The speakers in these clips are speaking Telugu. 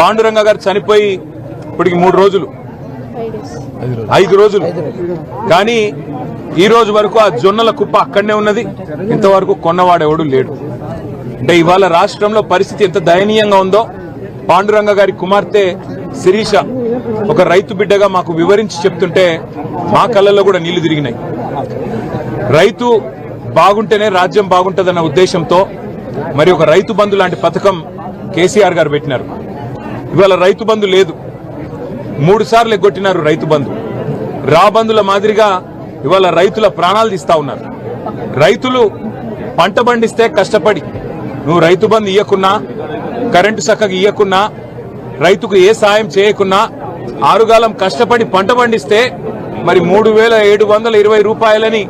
పాండురంగ గారు చనిపోయి ఇప్పటికి 3 రోజులు 5 రోజులు కానీ ఈ రోజు వరకు ఆ జొన్నల కుప్ప అక్కడనే ఉన్నది. ఇంతవరకు కొన్నవాడెవడు లేడు. అంటే ఇవాళ రాష్ట్రంలో పరిస్థితి ఎంత దయనీయంగా ఉందో పాండురంగ గారి కుమార్తె శిరీష ఒక రైతు బిడ్డగా మాకు వివరించి చెప్తుంటే మా కళ్ళల్లో కూడా నీళ్లు తిరిగినాయి. రైతు బాగుంటేనే రాజ్యం బాగుంటుందన్న ఉద్దేశంతో మరి ఒక రైతు బంధు లాంటి పథకం కేసీఆర్ గారు పెట్టినారు. ఇవాళ రైతు బంధు లేదు. 3 సార్లు ఎగ్గొట్టినారు రైతు బంధు. రాబందుల మాదిరిగా ఇవాళ రైతుల ప్రాణాలు తీస్తా ఉన్నారు. రైతులు పంట పండిస్తే కష్టపడి నువ్వు రైతు బంధు ఇయ్యకున్నా, కరెంటు చక్కగా ఇయ్యకున్నా, రైతుకు ఏ సాయం చేయకున్నా, ఆరుగాలం కష్టపడి పంట పండిస్తే మరి 3,720 రూపాయలని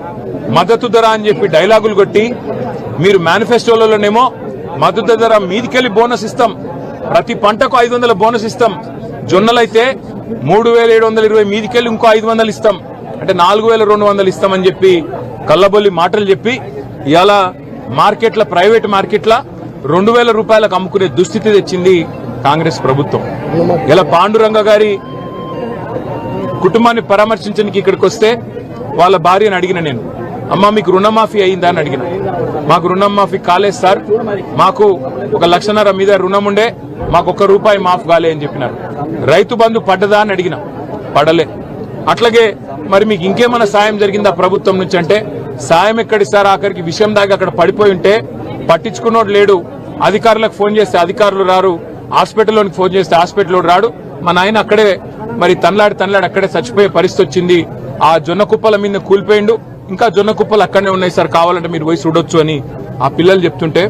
మద్దతు ధర అని చెప్పి డైలాగులు కొట్టి మీరు మేనిఫెస్టోలోనేమో మద్దతు ధర మీదికెళ్లి బోనస్ ఇస్తాం, ప్రతి పంటకు 500 బోనస్ ఇస్తాం, జొన్నలైతే 3,720 మీదికెళ్లి ఇంకో 500 ఇస్తాం, అంటే 4,200 ఇస్తామని చెప్పి కల్లబొల్లి మాటలు చెప్పి ఇవాళ మార్కెట్ల ప్రైవేట్ మార్కెట్ల 2,000 రూపాయలకు అమ్ముకునే దుస్థితి తెచ్చింది కాంగ్రెస్ ప్రభుత్వం. ఇలా పాండురంగ గారి కుటుంబాన్ని పరామర్శించడానికి ఇక్కడికి వస్తే వాళ్ళ భార్యను అడిగిన నేను, అమ్మ మీకు రుణమాఫీ అయిందా అని అడిగిన. మాకు రుణమాఫీ కాలేదు సార్, మాకు 1,00,000 మీద రుణం ఉండే, మాకు ₹1 మాఫ్ కాలే అని చెప్పినారు. రైతు బంధు పడ్డదా అని అడిగిన, పడలే. అట్లాగే మరి మీకు ఇంకేమైనా సాయం జరిగిందా ప్రభుత్వం నుంచి అంటే సాయం ఎక్కడి సార్, ఆఖరికి విషయం దాకా అక్కడ పడిపోయి ఉంటే పట్టించుకున్నోడు లేడు, అధికారులకు ఫోన్ చేస్తే అధికారులు రారు, హాస్పిటల్లోకి ఫోన్ చేస్తే హాస్పిటల్లో రాడు, మా నాయన అక్కడే మరి తనలాడి అక్కడే చచ్చిపోయే పరిస్థితి వచ్చింది, ఆ జొన్న కుప్పల మీద కూలిపోయిండు, ఇంకా జొన్న కుప్పలు అక్కడనే ఉన్నాయి సార్, కావాలంటే మీరు పోయి చూడొచ్చు అని ఆ పిల్లలు చెప్తుంటే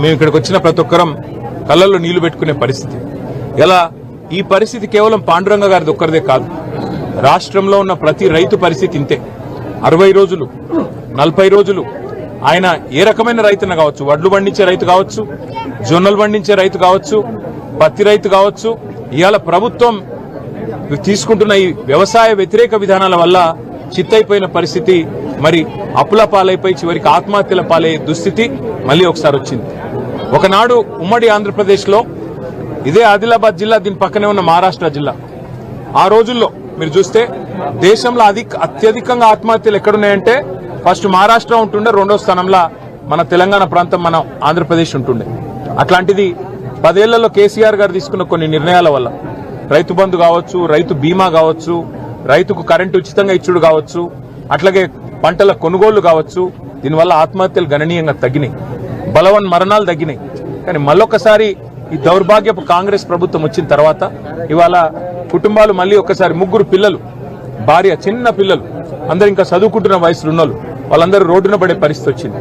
మేము ఇక్కడికి వచ్చిన ప్రతి ఒక్కరం కళ్ళల్లో నీళ్లు పెట్టుకునే పరిస్థితి. ఇలా ఈ పరిస్థితి కేవలం పాండురంగ గారిది ఒక్కరిదే కాదు, రాష్ట్రంలో ఉన్న ప్రతి రైతు పరిస్థితి ఇంతే. 60 రోజులు 40 రోజులు ఆయన ఏ రకమైన రైతున కావచ్చు, వడ్లు పండించే రైతు కావచ్చు, జొన్నలు పండించే రైతు కావచ్చు, పత్తి రైతు కావచ్చు, ఇవాళ ప్రభుత్వం తీసుకుంటున్న ఈ వ్యవసాయ వ్యతిరేక విధానాల వల్ల చిత్తైపోయిన పరిస్థితి, మరి అప్పుల పాలైపోయి చివరికి ఆత్మహత్యల పాలయ్యే దుస్థితి మళ్ళీ ఒకసారి వచ్చింది. ఒకనాడు ఉమ్మడి ఆంధ్రప్రదేశ్ లో ఇదే ఆదిలాబాద్ జిల్లా, దీని పక్కనే ఉన్న మహారాష్ట్ర జిల్లా, ఆ రోజుల్లో మీరు చూస్తే దేశంలో అత్యధికంగా ఆత్మహత్యలు ఎక్కడున్నాయంటే ఫస్ట్ మహారాష్ట్ర ఉంటుండే, 2వ స్థానంలో మన తెలంగాణ ప్రాంతం, మన ఆంధ్రప్రదేశ్ ఉంటుండే. అట్లాంటిది 10 ఏళ్లలో కేసీఆర్ గారు తీసుకున్న కొన్ని నిర్ణయాల వల్ల రైతు బంధు కావచ్చు, రైతు బీమా కావచ్చు, రైతుకు కరెంటు ఉచితంగా ఇచ్చుడు కావచ్చు, అట్లాగే పంటల కొనుగోళ్లు కావచ్చు, దీనివల్ల ఆత్మహత్యలు గణనీయంగా తగ్గినాయి, బలవన్ మరణాలు తగ్గినాయి. కానీ మళ్ళొకసారి ఈ దౌర్భాగ్యపు కాంగ్రెస్ ప్రభుత్వం వచ్చిన తర్వాత ఇవాళ కుటుంబాలు మళ్ళీ ఒక్కసారి 3 పిల్లలు, భార్య, చిన్న పిల్లలు, అందరూ ఇంకా చదువుకుంటున్న వయసులో ఉన్నోళ్ళు, వాళ్ళందరూ రోడ్డున పడే పరిస్థితి వచ్చింది.